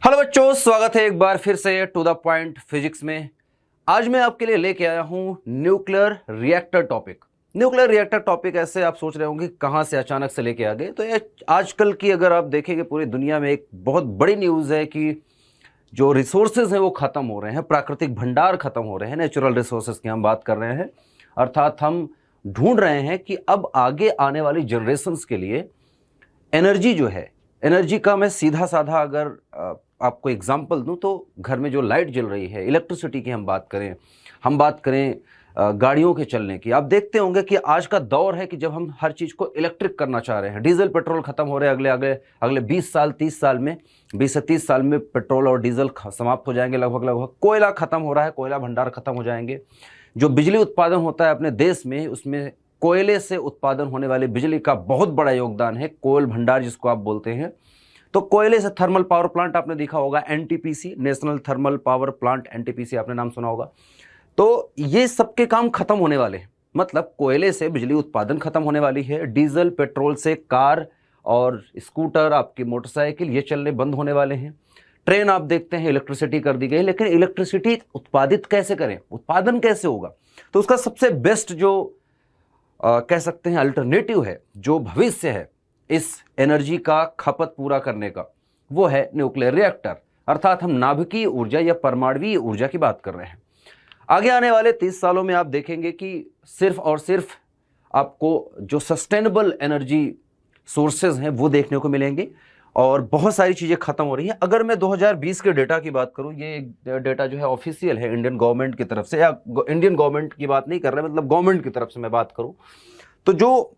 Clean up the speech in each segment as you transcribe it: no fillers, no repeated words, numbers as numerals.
Hello बच्चों, स्वागत है एक बार फिर से टू द पॉइंट फिजिक्स में। आज मैं आपके लिए लेके आया हूं nuclear reactor topic. Nuclear reactor topic ऐसे आप सोच रहे होंगे कहां से अचानक से लेके आ गए, तो ये आजकल की अगर आप देखेंगे पूरी दुनिया में एक बहुत बड़ी न्यूज़ है कि जो रिसोर्सेज हैं वो खत्म हो रहे हैं, प्राकृतिक भंडार खत्म हो रहे हैं, नेचुरल रिसोर्सेज की हम बात कर रहे हैं। अर्थात हम ढूंढ रहे हैं कि अब आगे आने वाली जनरेशन्स के लिए एनर्जी जो है, एनर्जी का मैं सीधा साधा अगर आपको एग्जांपल दूं तो घर में जो लाइट जल रही है, इलेक्ट्रिसिटी की हम बात करें गाड़ियों के चलने की। आप देखते होंगे कि आज का दौर है कि जब हम हर चीज़ को इलेक्ट्रिक करना चाह रहे हैं। डीजल पेट्रोल खत्म हो रहे हैं, अगले 20 साल 30 साल में, 20 से 30 साल में पेट्रोल और डीजल समाप्त हो जाएंगे लगभग। कोयला खत्म हो रहा है, कोयला भंडार खत्म हो जाएंगे। जो बिजली उत्पादन होता है अपने देश में, उसमें कोयले से उत्पादन होने वाली बिजली का बहुत बड़ा योगदान है, कोयल भंडार जिसको आप बोलते हैं। तो कोयले से थर्मल पावर प्लांट आपने देखा होगा, NTPC, national thermal power plant, NTPC आपने नाम सुना होगा। तो ये सबके काम खत्म होने वाले हैं, मतलब कोयले से बिजली उत्पादन खत्म होने वाली है। डीजल पेट्रोल से कार और स्कूटर, आपकी मोटरसाइकिल, ये चलने बंद होने वाले हैं। ट्रेन आप देखते हैं इलेक्ट्रिसिटी कर दी गई, लेकिन इलेक्ट्रिसिटी उत्पादित कैसे करें, उत्पादन कैसे होगा? तो उसका सबसे बेस्ट जो कह सकते हैं अल्टरनेटिव है, जो भविष्य है इस एनर्जी का खपत पूरा करने का, वो है न्यूक्लियर रिएक्टर। अर्थात हम नाभिकीय ऊर्जा या परमाणुवीय ऊर्जा की बात कर रहे हैं। आगे आने वाले 30 सालों में आप देखेंगे कि सिर्फ और सिर्फ आपको जो सस्टेनेबल एनर्जी सोर्सेज हैं वो देखने को मिलेंगे और बहुत सारी चीज़ें खत्म हो रही हैं। अगर मैं 2020 के डेटा की बात करूं, ये डेटा जो है ऑफिशियल है इंडियन गवर्नमेंट की तरफ से, या इंडियन गवर्नमेंट की बात नहीं कर रहे, मतलब गवर्नमेंट की तरफ से मैं बात करूं, तो जो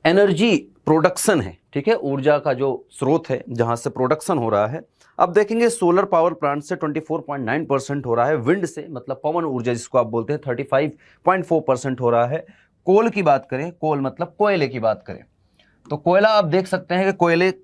एनर्जी प्रोडक्शन है, ठीक है, ऊर्जा का जो स्रोत है जहां से प्रोडक्शन हो रहा है, अब देखेंगे सोलर पावर प्लांट से 24.9% हो रहा है, विंड से मतलब पवन ऊर्जा जिसको आप बोलते हैं 35.4% हो रहा है। कोल की बात करें, कोल मतलब कोयले की बात करें, तो कोयला आप देख सकते हैं कि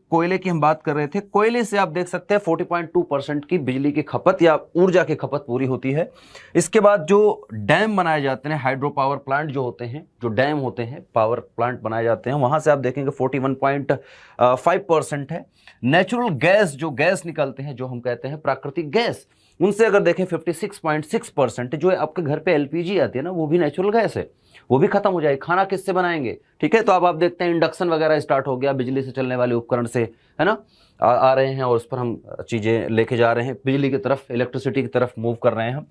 कोयले की हम बात कर रहे थे, कोयले से आप देख सकते हैं 40.2% की बिजली की खपत या ऊर्जा की खपत पूरी होती है। इसके बाद जो डैम बनाए जाते हैं, हाइड्रो पावर प्लांट जो होते हैं, जो डैम होते हैं, पावर प्लांट बनाए जाते हैं, वहां से आप देखेंगे 41.5% है। नेचुरल गैस, जो गैस निकलते हैं, जो हम कहते हैं प्राकृतिक गैस, उनसे अगर देखें 56.6%, जो आपके घर पे एलपीजी आती है ना, वो भी नेचुरल गैस है, वो भी खत्म हो जाएगी। खाना किससे बनाएंगे, ठीक है? तो अब आप देखते हैं इंडक्शन वगैरह स्टार्ट हो गया, बिजली से चलने वाले उपकरण से, है ना, आ रहे हैं और उस पर हम चीज़ें लेके जा रहे हैं, बिजली की तरफ, इलेक्ट्रिसिटी की तरफ मूव कर रहे हैं हम।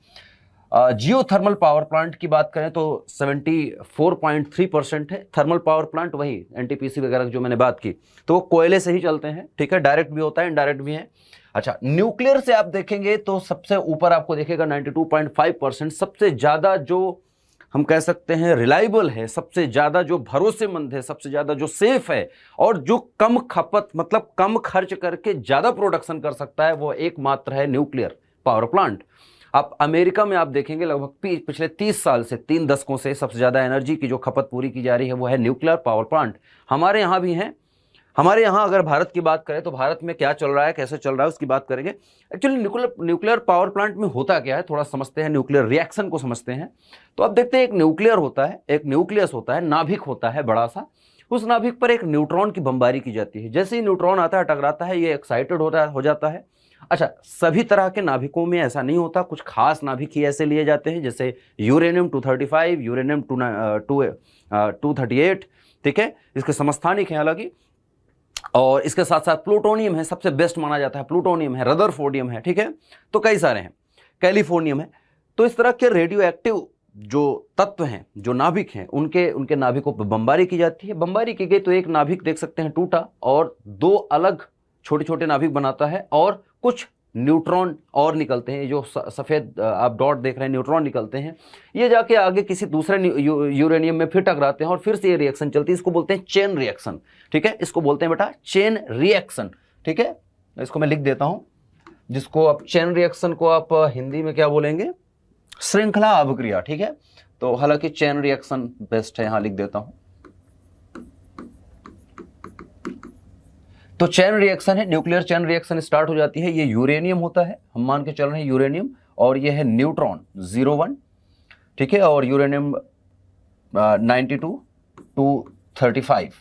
जियो थर्मल पावर प्लांट की बात करें तो 74.3% है। थर्मल पावर प्लांट वही एनटीपीसी वगैरह जो मैंने बात की, तो वो कोयले से ही चलते हैं, ठीक है, डायरेक्ट भी होता है, इनडायरेक्ट भी है। अच्छा, न्यूक्लियर से आप देखेंगे तो सबसे ऊपर आपको देखेगा 92.5%, सबसे ज़्यादा जो हम कह सकते हैं रिलायबल है, सबसे ज़्यादा जो भरोसेमंद है, सबसे ज़्यादा जो सेफ है और जो कम खपत मतलब कम खर्च करके ज़्यादा प्रोडक्शन कर सकता है, वो एकमात्र है न्यूक्लियर पावर प्लांट। आप अमेरिका में आप देखेंगे लगभग पिछले 30 साल से, 3 दशकों से सबसे ज़्यादा एनर्जी की जो खपत पूरी की जा रही है वो है न्यूक्लियर पावर प्लांट। हमारे यहाँ भी हैं। हमारे यहाँ अगर भारत की बात करें तो भारत में क्या चल रहा है, कैसे चल रहा है, उसकी बात करेंगे। एक्चुअली न्यूक्लियर पावर प्लांट में होता क्या है, थोड़ा समझते हैं, न्यूक्लियर रिएक्शन को समझते हैं। तो आप देखते हैं एक न्यूक्लियर होता है, एक न्यूक्लियस होता है, नाभिक होता है बड़ा सा, उस नाभिक पर एक न्यूट्रॉन की बमबारी की जाती है। जैसे ही न्यूट्रॉन आता है, टकराता है, ये एक्साइटेड हो जाता है। अच्छा, सभी तरह के नाभिकों में ऐसा नहीं होता, कुछ खास नाभिक ही ऐसे लिए जाते हैं, जैसे यूरेनियम 235, यूरेनियम 238, ठीक है, इसके समस्थानिक हैं अलग ही। और इसके साथ साथ प्लूटोनियम है, सबसे बेस्ट माना जाता है, प्लूटोनियम है, रदरफोर्डियम है, ठीक है, तो कई सारे हैं, कैलिफोर्नियम है। तो इस तरह के रेडियो एक्टिव जो तत्व हैं, जो नाभिक हैं, उनके नाभिकों पर बमबारी की जाती है। बमबारी की गई तो एक नाभिक देख सकते हैं टूटा और 2 अलग छोटे छोटे नाभिक बनाता है और कुछ न्यूट्रॉन और निकलते हैं, जो सफ़ेद आप डॉट देख रहे हैं, न्यूट्रॉन निकलते हैं। ये जाके आगे किसी दूसरे यूरेनियम में फिर टकराते हैं और फिर से ये रिएक्शन चलती है। इसको बोलते हैं चेन रिएक्शन, ठीक है, इसको बोलते हैं बेटा चेन रिएक्शन, ठीक है। इसको मैं लिख देता हूँ, जिसको आप चेन रिएक्शन को आप हिंदी में क्या बोलेंगे, श्रृंखला अभिक्रिया, ठीक है। तो हालांकि चेन रिएक्शन बेस्ट है, यहाँ लिख देता हूँ। तो चेन रिएक्शन है, न्यूक्लियर चेन रिएक्शन स्टार्ट हो जाती है। ये यूरेनियम होता है, हम मान के चल रहे हैं यूरेनियम, और ये है न्यूट्रॉन 01, ठीक है, और यूरेनियम 92 to 35,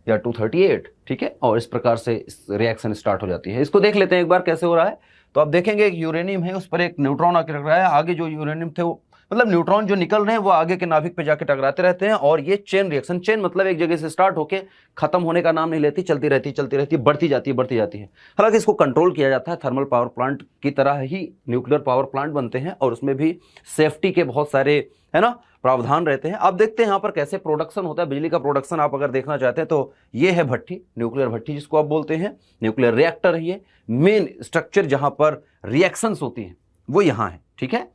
या 238, ठीक है। और इस प्रकार से रिएक्शन स्टार्ट हो जाती है। इसको देख लेते हैं एक बार कैसे हो रहा है। तो आप देखेंगे एक यूरेनियम है, उस पर एक न्यूट्रॉन आके टकराया है। आगे जो यूरेनियम थे वो मतलब न्यूट्रॉन जो निकल रहे हैं वो आगे के नाभिक पे जाके टकराते रहते हैं, और ये चेन रिएक्शन, चेन मतलब एक जगह से स्टार्ट होके खत्म होने का नाम नहीं लेती, चलती रहती है, बढ़ती जाती है। हालांकि इसको कंट्रोल किया जाता है, थर्मल पावर प्लांट की तरह ही न्यूक्लियर पावर प्लांट बनते हैं, और उसमें भी सेफ्टी के बहुत सारे, है ना, प्रावधान रहते हैं। अब देखते हैं यहाँ पर कैसे प्रोडक्शन होता है बिजली का। प्रोडक्शन आप अगर देखना चाहते हैं तो ये है भट्ठी, न्यूक्लियर भट्ठी जिसको आप बोलते हैं, न्यूक्लियर रिएक्टर है ये। मेन स्ट्रक्चर जहां पर रिएक्शंस होती हैं वो यहाँ है, ठीक है।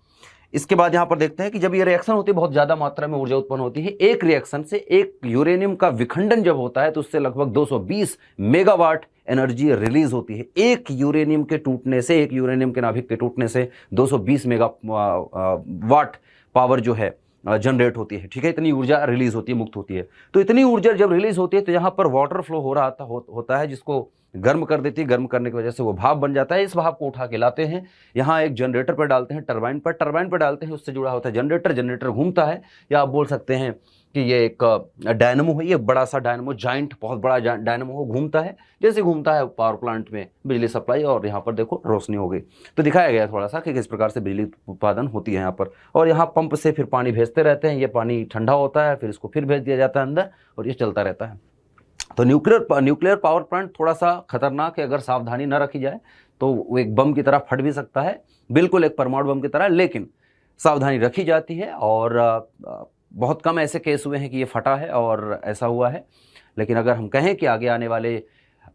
इसके बाद यहां पर देखते हैं कि जब ये रिएक्शन होती है बहुत ज्यादा मात्रा में ऊर्जा उत्पन्न होती है। एक रिएक्शन से एक यूरेनियम का विखंडन जब होता है तो उससे लगभग 220 मेगावाट एनर्जी रिलीज होती है। एक यूरेनियम के टूटने से, एक यूरेनियम के नाभिक के टूटने से 220 मेगावाट पावर जो है जनरेट होती है, ठीक है। इतनी ऊर्जा रिलीज होती है, मुक्त होती है। तो इतनी ऊर्जा जब रिलीज होती है तो यहाँ पर वाटर फ्लो हो रहा होता है, जिसको गर्म कर देती है। गर्म करने की वजह से वो भाप बन जाता है। इस भाप को उठा के लाते हैं, यहाँ एक जनरेटर पर डालते हैं, टरबाइन पर डालते हैं, उससे जुड़ा होता है जनरेटर। जनरेटर घूमता है, या आप बोल सकते हैं कि ये एक डायनमो है, ये बड़ा सा डायनमो, जाइंट बहुत बड़ा डायनमो हो, घूमता है जैसे घूमता है पावर प्लांट में बिजली सप्लाई। और यहाँ पर देखो रोशनी हो गई। तो दिखाया गया थोड़ा सा कि किस प्रकार से बिजली उत्पादन होती है यहाँ पर। और यहाँ पंप से फिर पानी भेजते रहते हैं, ये पानी ठंडा होता है, फिर इसको फिर भेज दिया जाता है अंदर, और ये चलता रहता है। तो न्यूक्लियर पावर प्लांट थोड़ा सा खतरनाक है, अगर सावधानी न रखी जाए तो वो एक बम की तरह फट भी सकता है, बिल्कुल एक परमाणु बम की तरह। लेकिन सावधानी रखी जाती है, और बहुत कम ऐसे केस हुए हैं कि ये फटा है और ऐसा हुआ है। लेकिन अगर हम कहें कि आगे आने वाले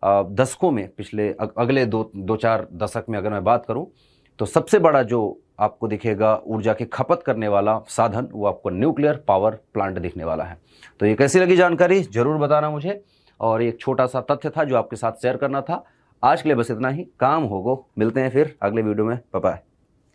दशकों में, पिछले अगले दो चार दशक में अगर मैं बात करूं, तो सबसे बड़ा जो आपको दिखेगा ऊर्जा की खपत करने वाला साधन, वो आपको न्यूक्लियर पावर प्लांट दिखने वाला है। तो ये कैसी लगी जानकारी जरूर बताना मुझे। और एक छोटा सा तथ्य था जो आपके साथ शेयर करना था। आज के लिए बस इतना ही, काम होगो। मिलते हैं फिर अगले वीडियो में। Bye bye.